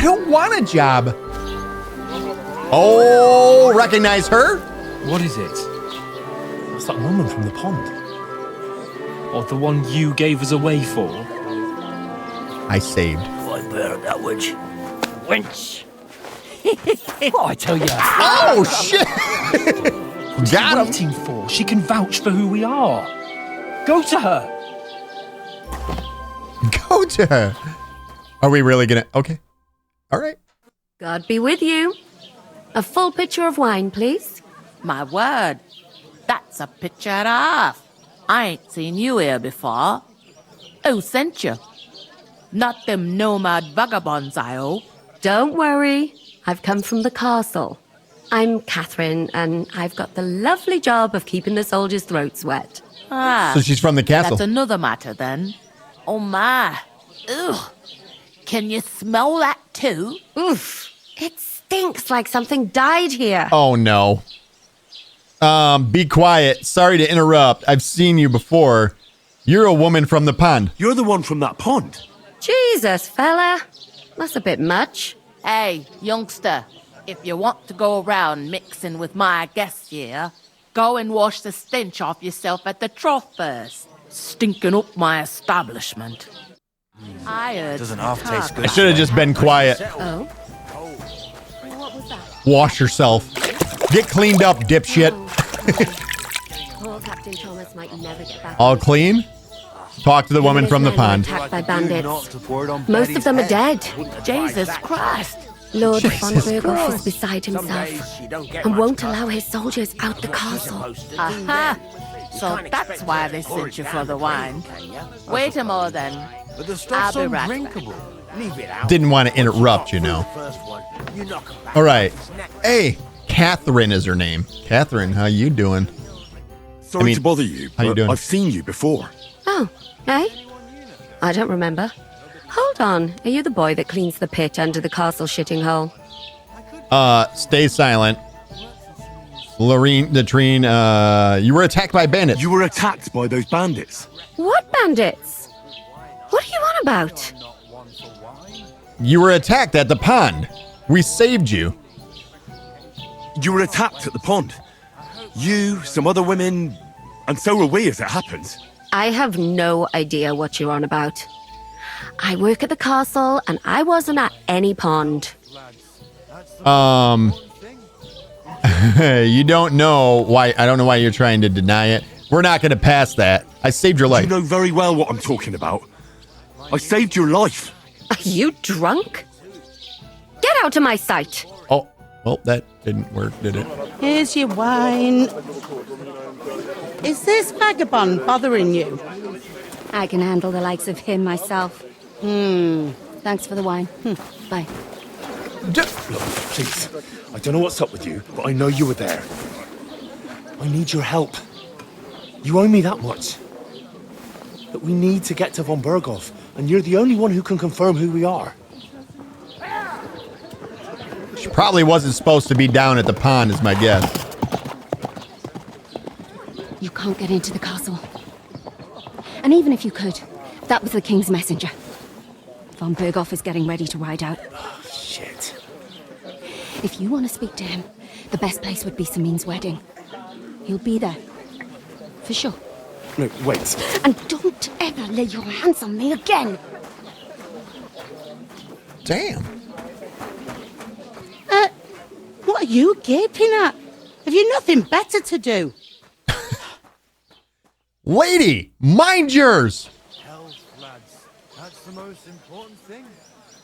don't want a job. Oh, recognize her? What is it? That's that woman from the pond. Or the one you gave us away for? I saved. I bear that witch. Wench. What I tell you? Oh, shit. Got him. Waiting for? She can vouch for who we are. Go to her. Go to her. Are we really gonna? Okay. All right. God be with you. A full pitcher of wine, please. My word, that's a picture and a half. I ain't seen you here before. Who sent you? Not them nomad vagabonds, I hope. Don't worry. I've come from the castle. I'm Catherine, and I've got the lovely job of keeping the soldiers' throats wet. Ah, So she's from the castle. that's another matter then. Oh my. Ugh. Can you smell that too? Oof. It stinks like something died here. Oh, no. Be quiet. Sorry to interrupt. I've seen you before. You're a woman from the pond. You're the one from that pond. Jesus, fella. That's a bit much. Hey, youngster, if you want to go around mixing with my guests here, go and wash the stench off yourself at the trough first. Stinking up my establishment. I heard Doesn't half taste good. I should have just been quiet. Oh? What was that? Wash yourself. Get cleaned up, dipshit. Poor Captain Thomas might never get back. All clean? Talk to the woman His the men were pond. attacked by bandits. Most of them are dead. Jesus Christ. Lord von Berghoff is beside himself and won't allow his soldiers out the castle. Aha! So that's why they sent you for the wine. Wait a more then. But the I'll stuff's be right undrinkable. Leave it out. Didn't want to interrupt, you know. All right. Hey, Catherine is her name. Catherine, how you doing? Sorry to bother you, how you but doing? I've seen you before. Oh, eh? I don't remember. Hold on. Are you the boy that cleans the pit under the castle shitting hole? Stay silent. Latrine, you were attacked by bandits. You were attacked by those bandits. What bandits? What are you on about? You were attacked at the pond. We saved you. You were attacked at the pond. You, some other women, and so were we, as it happens. I have no idea what you're on about. I work at the castle, and I wasn't at any pond. You don't know why. I don't know why you're trying to deny it. We're not going to pass that. I saved your life. You know very well what I'm talking about. I saved your life. Are you drunk? Get out of my sight. Oh, well, that didn't work, did it? Here's your wine. Is this vagabond bothering you? I can handle the likes of him myself. Thanks for the wine. Bye. Look, please. I don't know what's up with you, but I know you were there. I need your help. You owe me that much. But we need to get to von Berghoff, and you're the only one who can confirm who we are. She probably wasn't supposed to be down at the pond, is my guess. You can't get into the castle. And even if you could, that was the king's messenger. Von Berghoff is getting ready to ride out. Oh, shit. If you want to speak to him, the best place would be Samin's wedding. He'll be there. For sure. No, wait. And don't ever lay your hands on me again! Damn. What are you gaping at? Have you nothing better to do? Lady, mind yours. Health, lads. That's the most important thing.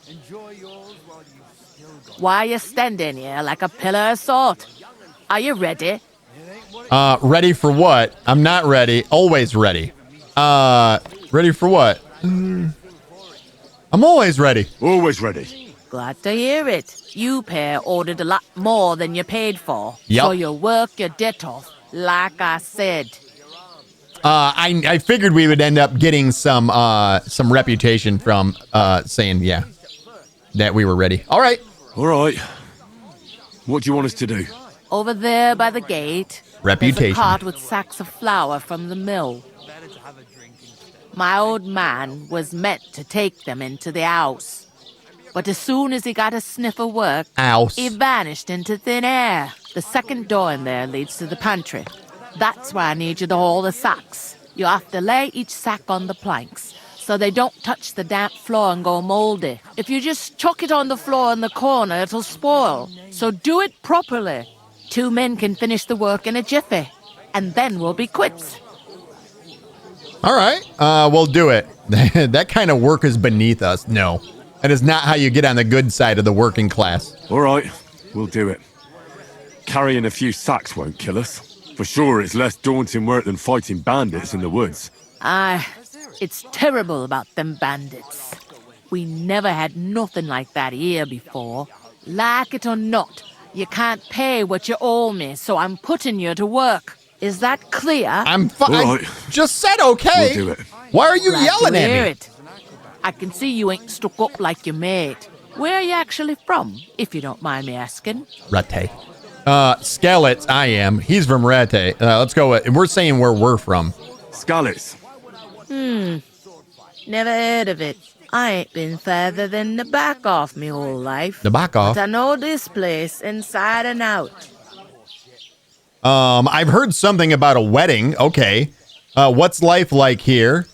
Enjoy yours while you've still got Why are you standing here like a pillar of salt? Are you ready? Ready for what? I'm not ready. Always ready. Ready for what? I'm always ready. Always ready. Glad to hear it. You pair ordered a lot more than you paid for. Yep. So you work your debt off, like I said. I figured we would end up getting some reputation from saying, yeah, that we were ready. All right. All right. What do you want us to do? Over there by the gate, Reputation. there's a cart with sacks of flour from the mill. My old man was meant to take them into the house. But as soon as he got a sniff of work, Ouse. he vanished into thin air. The second door in there leads to the pantry. That's where I need you to haul the sacks. You have to lay each sack on the planks, so they don't touch the damp floor and go mouldy. If you just chuck it on the floor in the corner, it'll spoil. So do it properly. 2 men can finish the work in a jiffy, and then we'll be quits. All right, we'll do it. That kind of work is beneath us. No, that is not how you get on the good side of the working class. All right, we'll do it. Carrying a few sacks won't kill us. For sure, it's less daunting work than fighting bandits in the woods. Aye, it's terrible about them bandits. We never had nothing like that here before. Like it or not, you can't pay what you owe me, so I'm putting you to work. Is that clear? I'm fine. All right. Just said okay. We'll do it. Why are you Glad yelling to at hear me? it. I can see you ain't stuck up like your mate. Where are you actually from, if you don't mind me asking? Rate. Skalitz, I am. He's from Rate. Let's go with, we're saying where we're from. Skalitz. Never heard of it. I ain't been further than the back off me whole life. The back off. But I know this place inside and out. I've heard something about a wedding. Okay. What's life like here?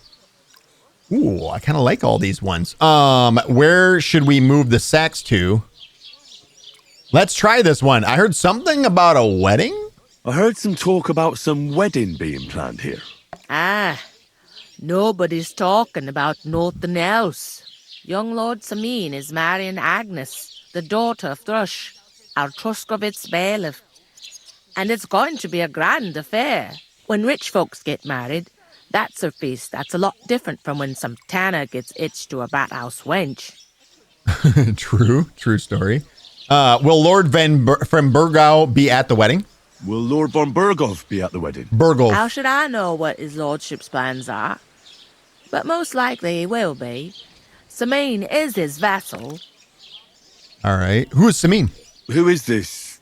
Ooh, I kind of like all these ones. Where should we move the sacks to? Let's try this one. I heard something about a wedding. I heard some talk about some wedding being planned here. Ah, nobody's talking about nothing else. Young Lord Samin is marrying Agnes, the daughter of Thrush, our Truskovitz bailiff. And it's going to be a grand affair. When rich folks get married, that's a feast that's a lot different from when some tanner gets hitched to a bathouse wench. True story. Will Lord from Burgau be at the wedding? Will Lord von Burgov be at the wedding? Burgov. How should I know what his lordship's plans are? But most likely he will be. Samin is his vassal. All right. Who is Samin? Who is this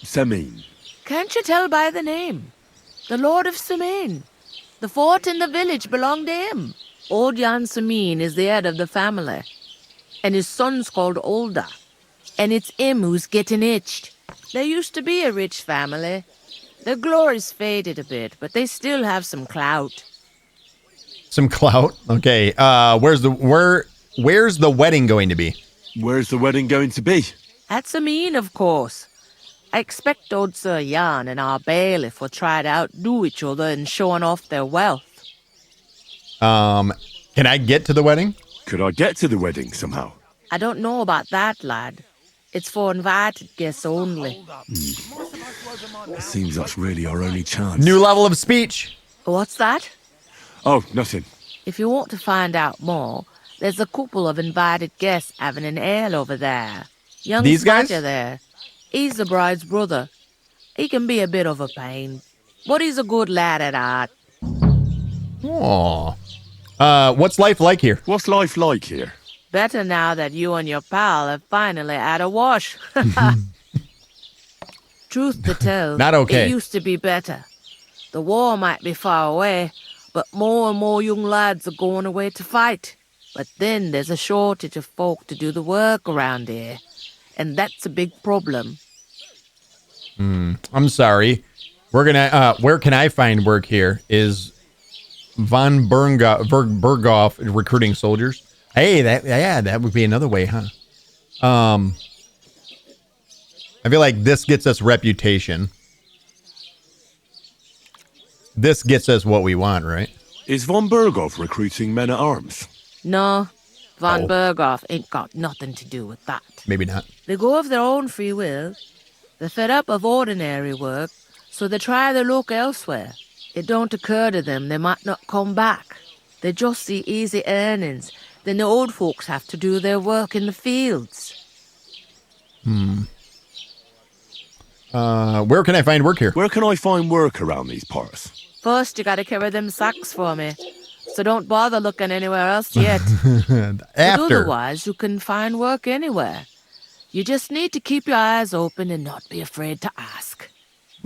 Samin? Can't you tell by the name? The Lord of Samin. The fort in the village belonged to him. Old Jan Samin is the head of the family. And his son's called Olda. And it's him who's getting itched. There used to be a rich family. Their glory's faded a bit, but they still have some clout. Some clout. Okay. Where's the wedding going to be? Where's the wedding going to be? At Samin, of course. I expect old Sir Jan and our bailiff will try to outdo each other in showing off their wealth. Can I get to the wedding? Could I get to the wedding somehow? I don't know about that, lad. It's for invited guests only. It seems that's really our only chance. New level of speech. What's that? Oh, nothing. If you want to find out more, there's a couple of invited guests having an ale over there. Young These guys? Smadger there. He's the bride's brother. He can be a bit of a pain, but he's a good lad at heart. Aw. What's life like here? What's life like here? Better now that you and your pal have finally had a wash. Truth to tell, Not okay. It used to be better. The war might be far away, but more and more young lads are going away to fight. But then there's a shortage of folk to do the work around here, and that's a big problem. I'm sorry. We're gonna. Where can I find work here? Is von Burghoff recruiting soldiers? Hey, that would be another way, huh? I feel like this gets us reputation. This gets us what we want, right? Is von Burgov recruiting men at arms? No, von Burghoff ain't got nothing to do with that. Maybe not. They go of their own free will. They're fed up of ordinary work, so they try their luck elsewhere. It don't occur to them they might not come back. They just see easy earnings. Then the old folks have to do their work in the fields. Where can I find work here? Where can I find work around these parts? First, you gotta carry them sacks for me. So don't bother looking anywhere else yet. But After. otherwise, you can find work anywhere. You just need to keep your eyes open and not be afraid to ask.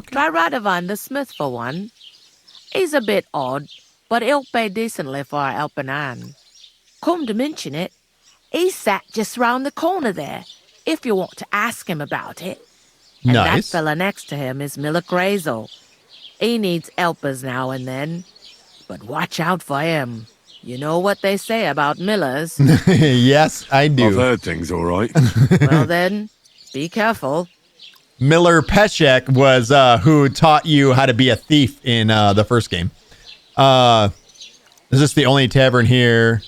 Try Radovan the smith for one. He's a bit odd, but he'll pay decently for a helping hand. Come to mention it, He sat just round the corner there, if you want to ask him about it. And that Nice. fella next to him is Miller Grazel. He needs helpers now and then. But watch out for him. You know what they say about Millers. Yes, I I've do. heard things, all right. Well then, be careful. Miller Peshek was who taught you how to be a thief in the first game. Is this the only tavern here?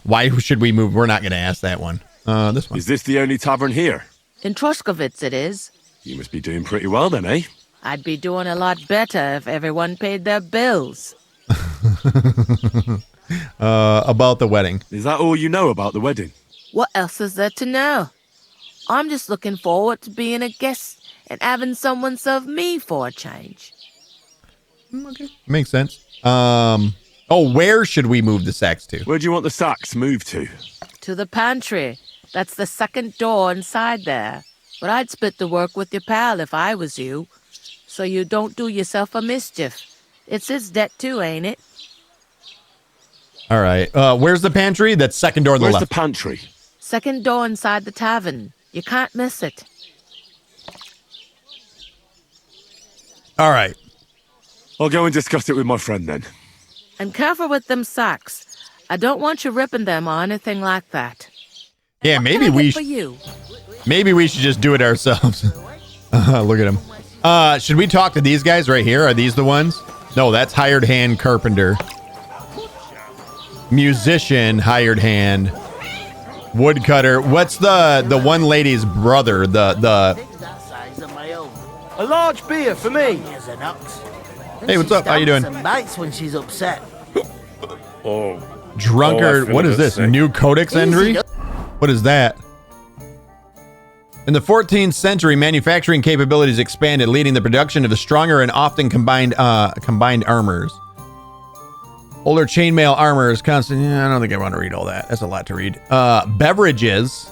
Why should we move? We're not going to ask that one. This one. Is this the only tavern here? In Troshkovitz it is. You must be doing pretty well then, eh? I'd be doing a lot better if everyone paid their bills. About the wedding. Is that all you know about the wedding? What else is there to know? I'm just looking forward to being a guest and having someone serve me for a change. Okay. Makes sense. Where should we move the sacks to? Where do you want the sacks moved to? To the pantry. That's the second door inside there. But I'd split the work with your pal if I was you. So you don't do yourself a mischief. It's his debt too, ain't it? All right. Where's the pantry? That's second door on the Where's left. the pantry? Second door inside the tavern. You can't miss it. All right. I'll go and discuss it with my friend then. And careful with them sacks. I don't want you ripping them or anything like that. Yeah, What maybe can I we get for you? maybe we should just do it ourselves. Look at him. Should we talk to these guys right here? Are these the ones? No, that's hired hand carpenter. Musician, hired hand. Woodcutter. What's the one lady's brother? The A large beer for me. Hey, what's up? How you doing? Some mates when she's upset. Drunkard. feel What a is bit this? sick. New codex entry? What is that? In the 14th century, manufacturing capabilities expanded, leading the production of the stronger and often combined armors. Older chainmail armor is constant. I don't think I want to read all that. That's a lot to read. Beverages.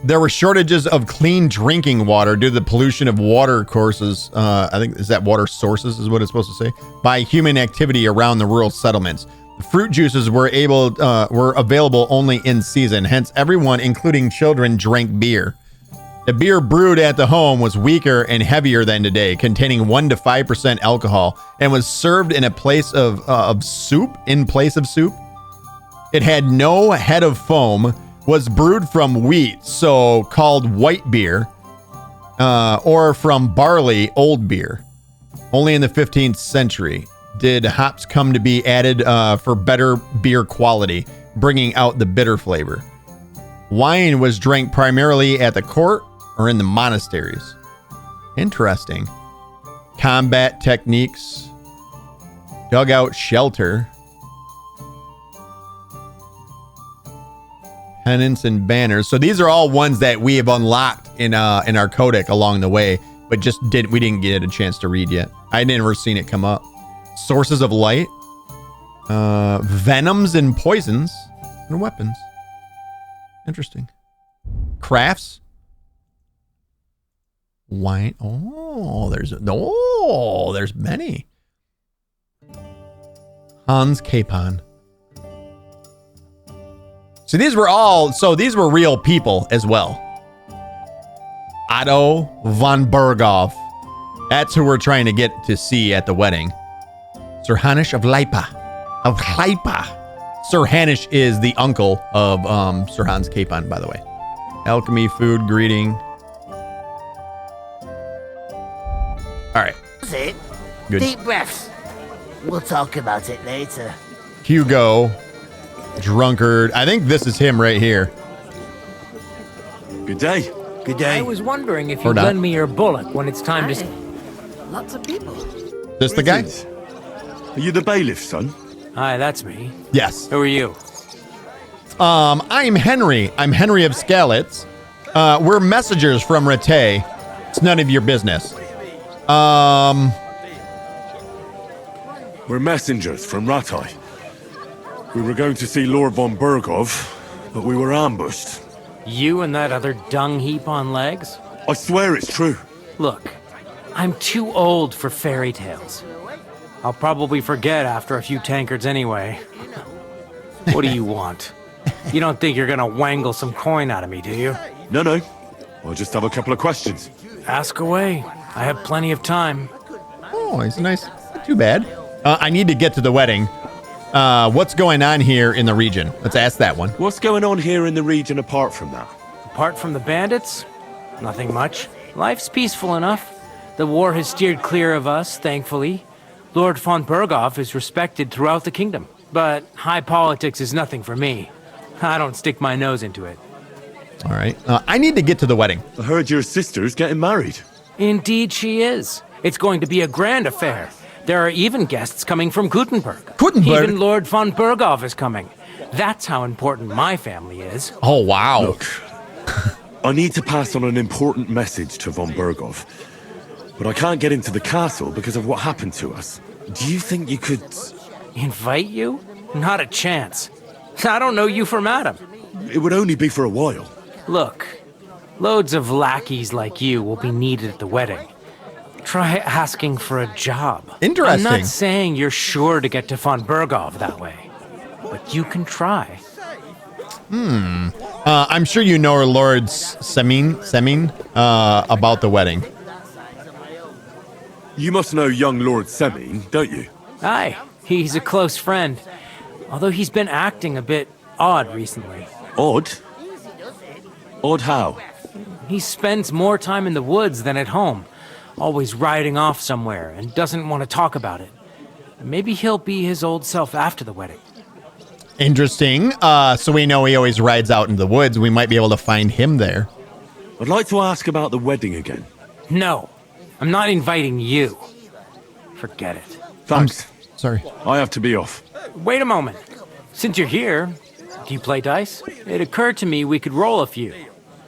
There were shortages of clean drinking water due to the pollution of water courses. I think is that water sources is what it's supposed to say, by human activity around the rural settlements. The fruit juices were available only in season. Hence, everyone, including children, drank beer. The beer brewed at the home was weaker and heavier than today, containing 1 to 5% alcohol, and was served in a place of soup. In place of soup, it had no head of foam. Was brewed from wheat, so called white beer, or from barley, old beer. Only in the 15th century did hops come to be added for better beer quality, bringing out the bitter flavor. Wine was drank primarily at the court or in the monasteries. Interesting. Combat techniques, dugout shelter, pennants and banners. So these are all ones that we have unlocked in our codex along the way, but we didn't get a chance to read yet. I never seen it come up. Sources of light, venoms and poisons, and weapons. Interesting. Crafts. Wine. There's many. Hans Capon. So these were real people as well. Otto von Berghoff. That's who we're trying to get to see at the wedding. Sir Hanish of Lipa. Sir Hanish is the uncle of Sir Hans Capon, by the way. Alchemy, food, greeting. All right. That's it. Good. Deep breaths. We'll talk about it later. Hugo. Drunkard. I think this is him right here. Good day. Good day. I was wondering if Or you'd not. lend me your bullock when it's time to... Lots of people. This the guy? Greetings. Are you the bailiff, son? Hi, that's me. Yes. Who are you? I'm Henry. I'm Henry of Skalitz. We're messengers from Rattay. It's none of your business. We're messengers from Rattay. We were going to see Lord von Berghoff, but we were ambushed. You and that other dung heap on legs? I swear it's true. Look, I'm too old for fairy tales. I'll probably forget after a few tankards anyway. What do you want? You don't think you're gonna wangle some coin out of me, do you? No. I just have a couple of questions. Ask away. I have plenty of time. Oh, he's nice. Not too bad. I need to get to the wedding. What's going on here in the region? Let's ask that one. What's going on here in the region apart from that? Apart from the bandits, nothing much. Life's peaceful enough. The war has steered clear of us, thankfully. Lord von Berghoff is respected throughout the kingdom. But high politics is nothing for me. I don't stick my nose into it. All right. I need to get to the wedding. I heard your sister's getting married. Indeed she is. It's going to be a grand affair. There are even guests coming from Kuttenberg. Kuttenberg? Even Lord von Berghoff is coming. That's how important my family is. Oh, wow. Look, I need to pass on an important message to von Berghoff. But I can't get into the castle because of what happened to us. Do you think you could... Invite you? Not a chance. I don't know you from Adam. It would only be for a while. Look, loads of lackeys like you will be needed at the wedding. Try asking for a job. Interesting. I'm not saying you're sure to get to von Berghoff that way, but you can try. I'm sure you know Lord Semin about the wedding. You must know young Lord Semin, don't you? Aye, he's a close friend. Although he's been acting a bit odd recently. Odd? Odd how? He spends more time in the woods than at home, always riding off somewhere and doesn't want to talk about it. Maybe he'll be his old self after the wedding. Interesting. So we know he always rides out in the woods. We might be able to find him there. I'd like to ask about the wedding again. No, I'm not inviting you. Forget it. Thanks. Sorry. I have to be off. Wait a moment. Since you're here, do you play dice? It occurred to me we could roll a few.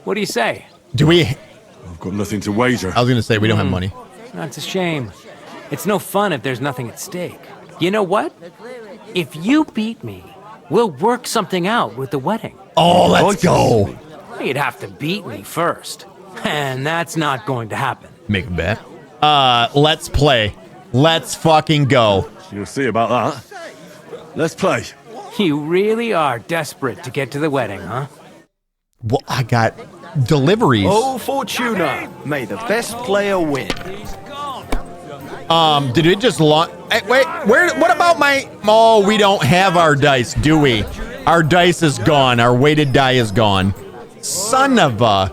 What do you say? Do we? I've got nothing to wager. I was going to say we don't have money. That's a shame. It's no fun if there's nothing at stake. You know what? If you beat me, we'll work something out with the wedding. Oh, let's go. You'd have to beat me first. And that's not going to happen. Make a bet. Let's play. Let's fucking go. You'll see about that. Let's play. You really are desperate to get to the wedding, huh? Well, I got deliveries. Oh, Fortuna, may the best player win. Did it just launch? Hey, wait, what about my... Oh, we don't have our dice, do we? Our dice is gone. Our weighted die is gone. Son of a...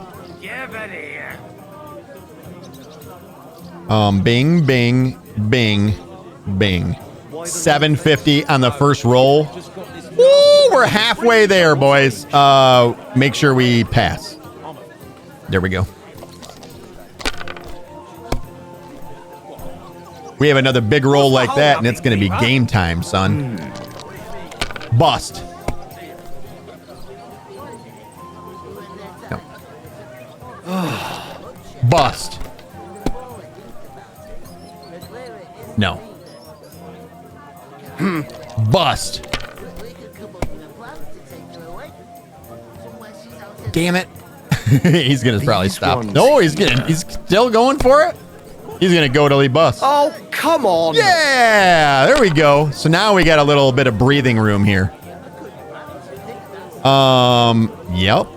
Bing, bing, bing, bing. 750 on the first roll. Woo, we're halfway there, boys. Make sure we pass. There we go. We have another big roll like that, and it's going to be game time, son. Bust. No. Bust. No. Bust. Damn it. He's going to probably stop. No, he's still going for it. He's going to go till he busts. Oh, come on. Yeah, there we go. So now we got a little bit of breathing room here. Yep.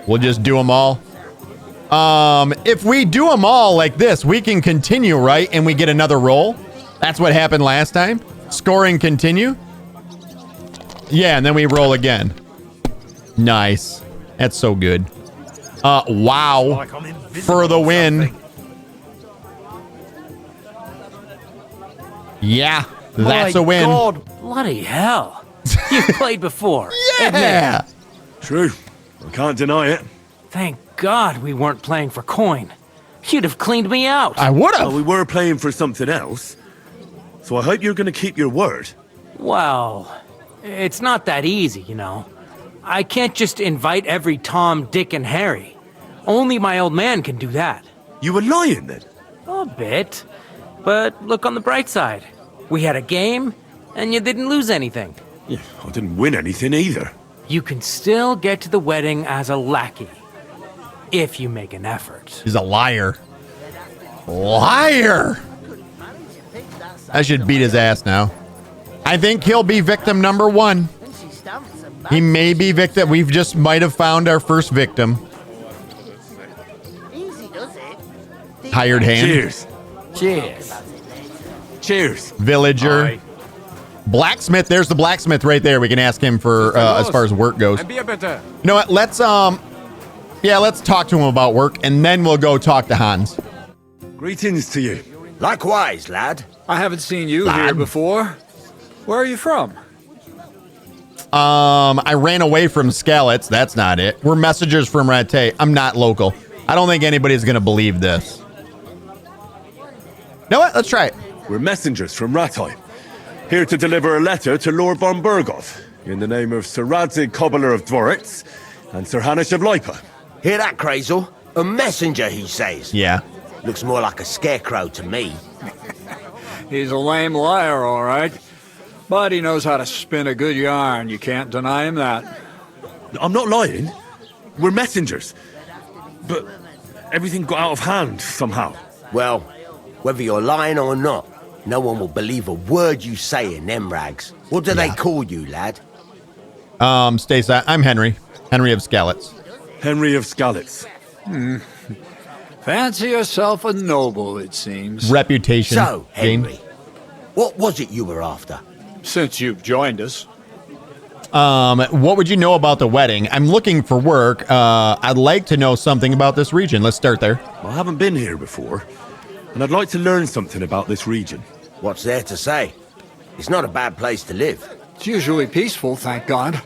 We'll just do them all. If we do them all like this, we can continue, right? And we get another roll. That's what happened last time. Scoring continue. Yeah, and then we roll again. Nice. That's so good. Wow. For the win. Yeah, that's a win. God. Bloody hell. You've played before. Yeah. True. I can't deny it. Thank God we weren't playing for coin. You'd have cleaned me out. I would Well, have. we were playing for something else. So I hope you're going to keep your word. Well, it's not that easy, you know. I can't just invite every Tom, Dick, and Harry. Only my old man can do that. You were lying then? A bit. But look on the bright side. We had a game, and you didn't lose anything. Yeah, I didn't win anything either. You can still get to the wedding as a lackey. If you make an effort. He's a liar. Liar. I should beat his ass now. I think he'll be victim number 1. He may be victim. We've just might have found our first victim. Hired hand. Cheers. Cheers. Cheers. Villager. Aye. Blacksmith. There's the blacksmith right there. We can ask him for as far as work goes. You know what? Let's let's talk to him about work, and then we'll go talk to Hans. Greetings to you. Likewise, lad. I haven't seen you here before. Where are you from? I ran away from Skalitz. That's not it. We're messengers from Rattay. I'm not local. I don't think anybody's going to believe this. You know what? Let's try it. We're messengers from Rattay, here to deliver a letter to Lord von Berghoff in the name of Sir Radzig Kobyla of Dworitz and Sir Hanish of Lipa. Hear that, Crazel? A messenger, he says. Yeah. Looks more like a scarecrow to me. He's a lame liar, all right. But he knows how to spin a good yarn. You can't deny him that. I'm not lying. We're messengers. But everything got out of hand somehow. Well, whether you're lying or not, no one will believe a word you say in them rags. What do they call you, lad? Stacy, I'm Henry. Henry of Skalitz. Henry of Skalitz. Fancy yourself a noble, it seems. Reputation. So, Henry, gained. what was it you were after? Since you've joined us. What would you know about the wedding? I'm looking for work. I'd like to know something about this region. Let's start there. I haven't been here before, and I'd like to learn something about this region. What's there to say? It's not a bad place to live. It's usually peaceful, thank God.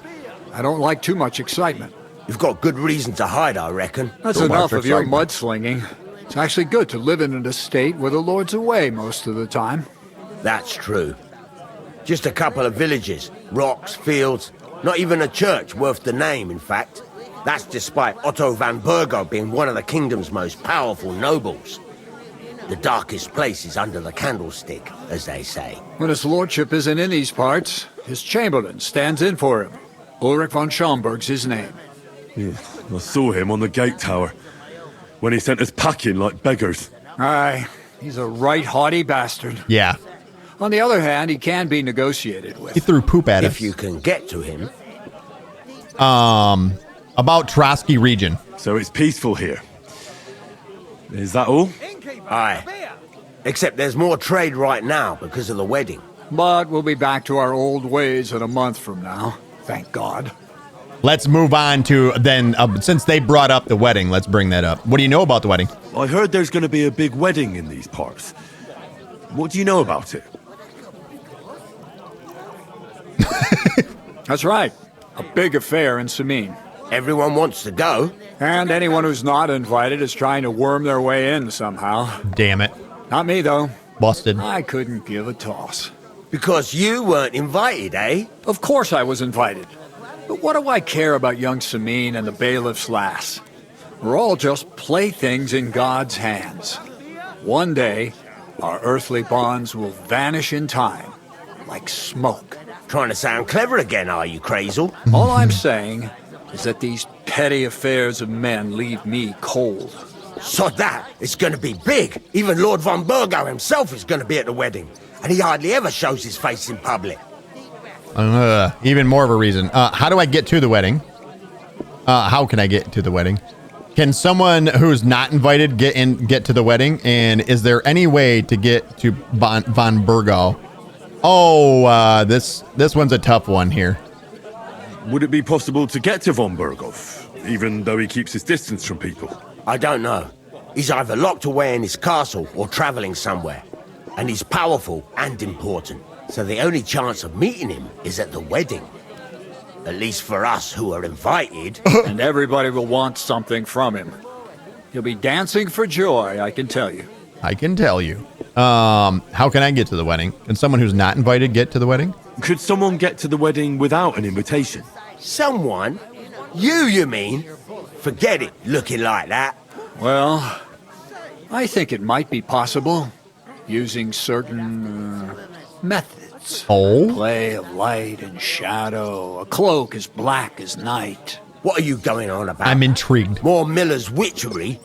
I don't like too much excitement. You've got good reason to hide, I reckon. That's enough of your mudslinging. It's actually good to live in an estate where the Lord's away most of the time. That's true. Just a couple of villages, rocks, fields, not even a church worth the name, in fact. That's despite Otto van Bergo being one of the kingdom's most powerful nobles. The darkest place is under the candlestick, as they say. When his lordship isn't in these parts, his chamberlain stands in for him. Ulrich von Schaumburg's his name. Yeah, I saw him on the gate tower when he sent us packing like beggars. Aye, he's a right haughty bastard. Yeah. On the other hand, he can be negotiated with. He threw poop at us. If you can get to him. About Trotsky region. So it's peaceful here. Is that all? Aye. Except there's more trade right now because of the wedding. But we'll be back to our old ways in a month from now. Thank God. Let's move on to then, since they brought up the wedding, let's bring that up. What do you know about the wedding? I heard there's going to be a big wedding in these parts. What do you know about it? That's right. A big affair in Samin. Everyone wants to go. And anyone who's not invited is trying to worm their way in somehow. Damn it. Not me, though. Busted. I couldn't give a toss. Because you weren't invited, eh? Of course I was invited. But what do I care about young Samin and the bailiff's lass? We're all just playthings in God's hands. One day, our earthly bonds will vanish in time, like smoke. Trying to sound clever again, are you, Crazel? All I'm saying is that these petty affairs of men leave me cold. So that it's going to be big. Even Lord von Bergo himself is going to be at the wedding. And he hardly ever shows his face in public. Even more of a reason. How do I get to the wedding? How can I get to the wedding? Can someone who's not invited get to the wedding? And is there any way to get to von Bergo? Oh, this one's a tough one here. Would it be possible to get to von Berghoff, even though he keeps his distance from people? I don't know. He's either locked away in his castle or traveling somewhere. And he's powerful and important. So the only chance of meeting him is at the wedding. At least for us who are invited. And everybody will want something from him. He'll be dancing for joy, I can tell you. I can tell you. How can I get to the wedding? Can someone who's not invited get to the wedding? Could someone get to the wedding without an invitation? Someone? You mean? Forget it, looking like that. Well, I think it might be possible, using certain methods. Oh? Play of light and shadow, a cloak as black as night. What are you going on about? I'm intrigued. More Miller's witchery?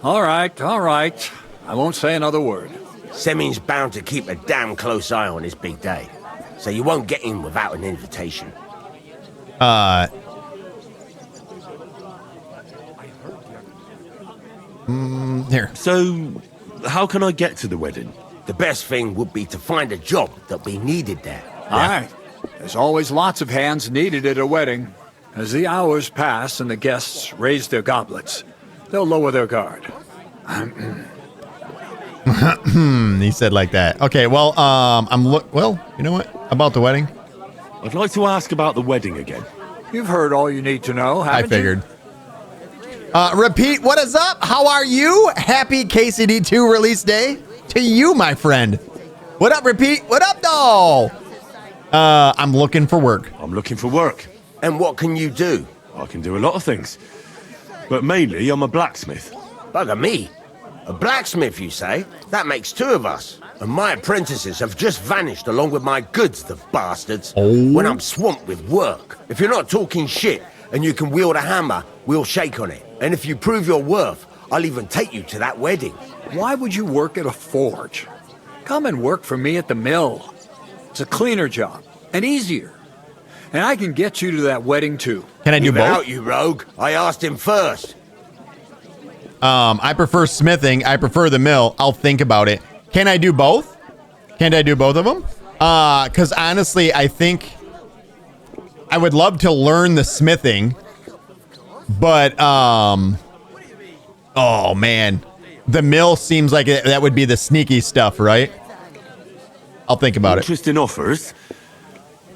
All right. I won't say another word. Semin's bound to keep a damn close eye on his big day. so you won't get in without an invitation. Here. So, how can I get to the wedding? The best thing would be to find a job that'll be needed there. Aye. There's always lots of hands needed at a wedding. As the hours pass and the guests raise their goblets, they'll lower their guard. He said like that. Okay, well, well, you know what? About the wedding? I'd like to ask about the wedding again. You've heard all you need to know, haven't you? I figured. Repeat, what is up? How are you? Happy KCD II release day to you, my friend. What up, Repeat? What up, doll? I'm looking for work. I'm looking for work. And what can you do? I can do a lot of things. But mainly, I'm a blacksmith. Bugger me. A blacksmith, you say? That makes two of us. And my apprentices have just vanished along with my goods, the bastards. Oh. When I'm swamped with work. If you're not talking shit and you can wield a hammer, we'll shake on it. And if you prove your worth, I'll even take you to that wedding. Why would you work at a forge? Come and work for me at the mill. It's a cleaner job and easier. And I can get you to that wedding too. Can I do Leave it both? out, you rogue. I asked him first. I prefer smithing. I prefer the mill. I'll think about it. Can I do both? Can I do both of them? Because honestly, I think I would love to learn the smithing, but oh man, the mill seems like that would be the sneaky stuff, right? I'll think about it. Interesting offers.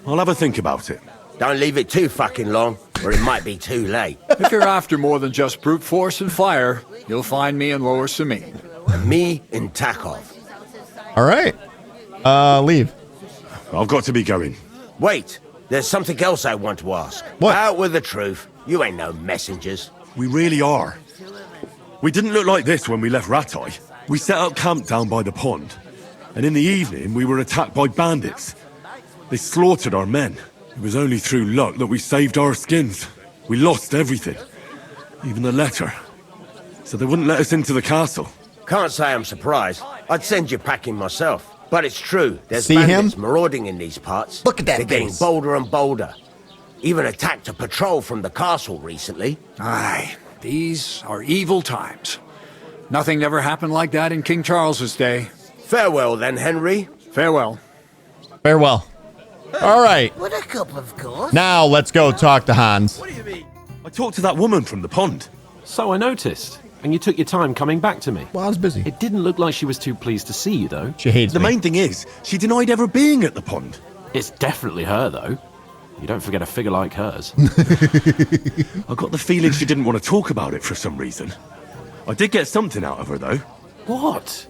I'll have a think about it. Don't leave it too fucking long, or it might be too late. If you're after more than just brute force and fire, you'll find me in Lower Samine. And me in Takov. All right. Leave. I've got to be going. Wait, there's something else I want to ask. What? Out with the truth. You ain't no messengers. We really are. We didn't look like this when we left Ratai. We set up camp down by the pond. And in the evening, we were attacked by bandits. They slaughtered our men. It was only through luck that we saved our skins. We lost everything. Even the letter. So they wouldn't let us into the castle. Can't say I'm surprised. I'd send you packing myself. But it's true, there's See bandits him? marauding in these parts. Look at that They're getting face. bolder and bolder. Even attacked a patrol from the castle recently. Aye, these are evil times. Nothing ever happened like that in King Charles's day. Farewell then, Henry. Farewell. Farewell. All right. With a cup, of course. Now let's go talk to Hans. I talked to that woman from the pond. So I noticed. And you took your time coming back to me. Well, I was busy. It didn't look like she was too pleased to see you, though. She hates The me. main thing is, she denied ever being at the pond. It's definitely her, though. You don't forget a figure like hers. I got the feeling she didn't want to talk about it for some reason. I did get something out of her, though. What?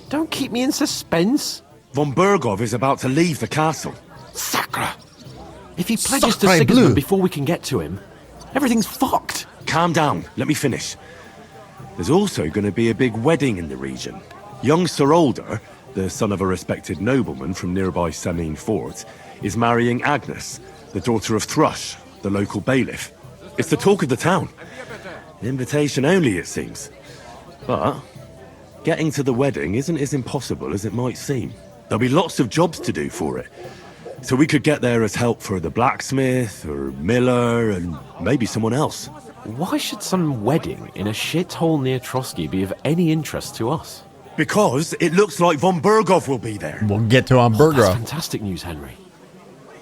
Don't keep me in suspense. Von Bergov is about to leave the castle. Sacre! If he pledges to Sacre Sigismund bleu. before we can get to him, everything's fucked. Calm down, let me finish. There's also going to be a big wedding in the region. Young Sir Older, the son of a respected nobleman from nearby Samine Fort, is marrying Agnes, the daughter of Thrush, the local bailiff. It's the talk of the town. Invitation only, it seems. But getting to the wedding isn't as impossible as it might seem. There'll be lots of jobs to do for it. So we could get there as help for the blacksmith, or miller, and maybe someone else. Why should some wedding in a shithole near Trotsky be of any interest to us? Because it looks like von Bergov will be there. We'll get to on That's Bergerac. fantastic news, Henry.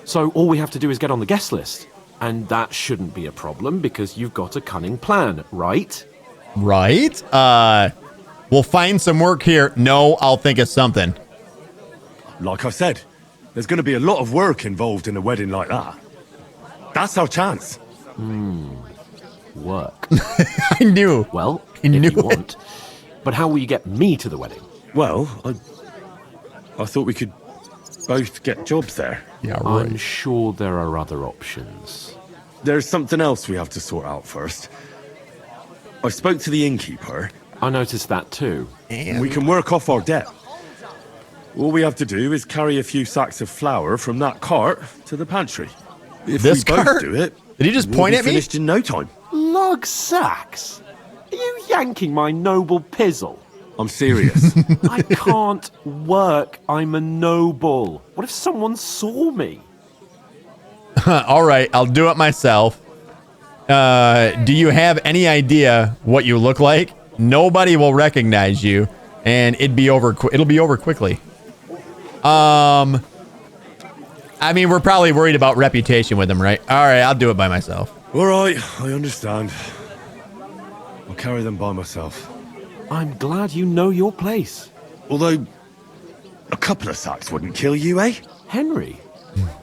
So all we have to do is get on the guest list. And that shouldn't be a problem because you've got a cunning plan, right? Right? We'll find some work here. No, I'll think of something. Like I said, there's going to be a lot of work involved in a wedding like that. That's our chance. Work. I knew. Well, I if knew you it. want. But how will you get me to the wedding? Well, I thought we could both get jobs there. Yeah, right. I'm sure there are other options. There's something else we have to sort out first. I spoke to the innkeeper. I noticed that too. We can work off our debt. All we have to do is carry a few sacks of flour from that cart to the pantry. If This we both cart? do it, Did he just we'll point be at me? finished in no time. Log sacks? Are you yanking my noble pizzle? I'm serious. I can't work. I'm a noble. What if someone saw me? All right, I'll do it myself. Do you have any idea what you look like? Nobody will recognize you, and it'll be over quickly. I mean, we're probably worried about reputation with him, right? All right, I'll do it by myself. All right, I understand. I'll carry them by myself. I'm glad you know your place. Although, a couple of sacks wouldn't kill you, eh? Henry,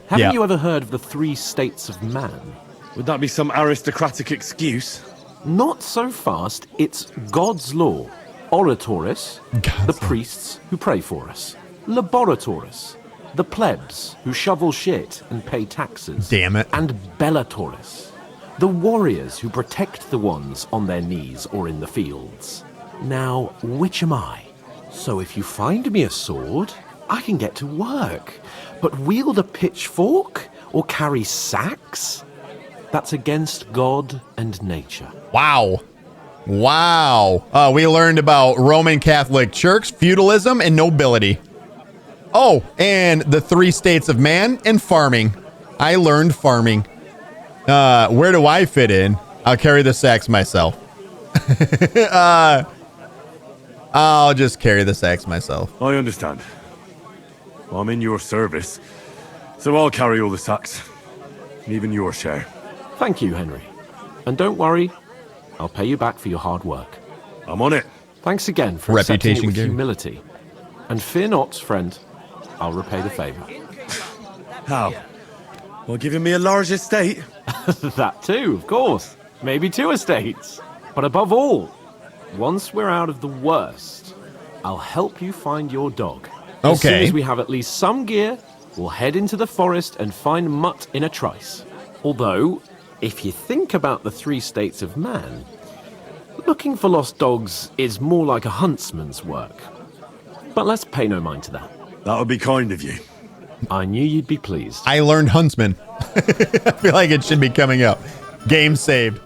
haven't you ever heard of the 3 states of man? Would that be some aristocratic excuse? Not so fast. It's God's law. Oratoris, the priests who pray for us. Laboratoris, the plebs who shovel shit and pay taxes. Damn it. And Bellatoris, the warriors who protect the ones on their knees or in the fields. Now, which am I? So if you find me a sword, I can get to work. But wield a pitchfork or carry sacks? That's against God and nature. Wow. Wow. We learned about Roman Catholic Church, feudalism, and nobility. Oh, and the 3 states of man and farming. I learned farming. Where do I fit in? I'll carry the sacks myself. I'll just carry the sacks myself. I understand. Well, I'm in your service, so I'll carry all the sacks. Even your share. Thank you, Henry. And don't worry, I'll pay you back for your hard work. I'm on it. Thanks again for accepting it with humility. And fear not, friend. I'll repay the favor. How? Well, giving me a large estate? That too, of course. Maybe 2 estates. But above all, once we're out of the worst, I'll help you find your dog. As soon as we have at least some gear, we'll head into the forest and find Mutt in a trice. Although, if you think about the 3 states of man, looking for lost dogs is more like a huntsman's work. But let's pay no mind to that. That would be kind of you. I knew you'd be pleased. I learned huntsman. I feel like it should be coming up. Game saved.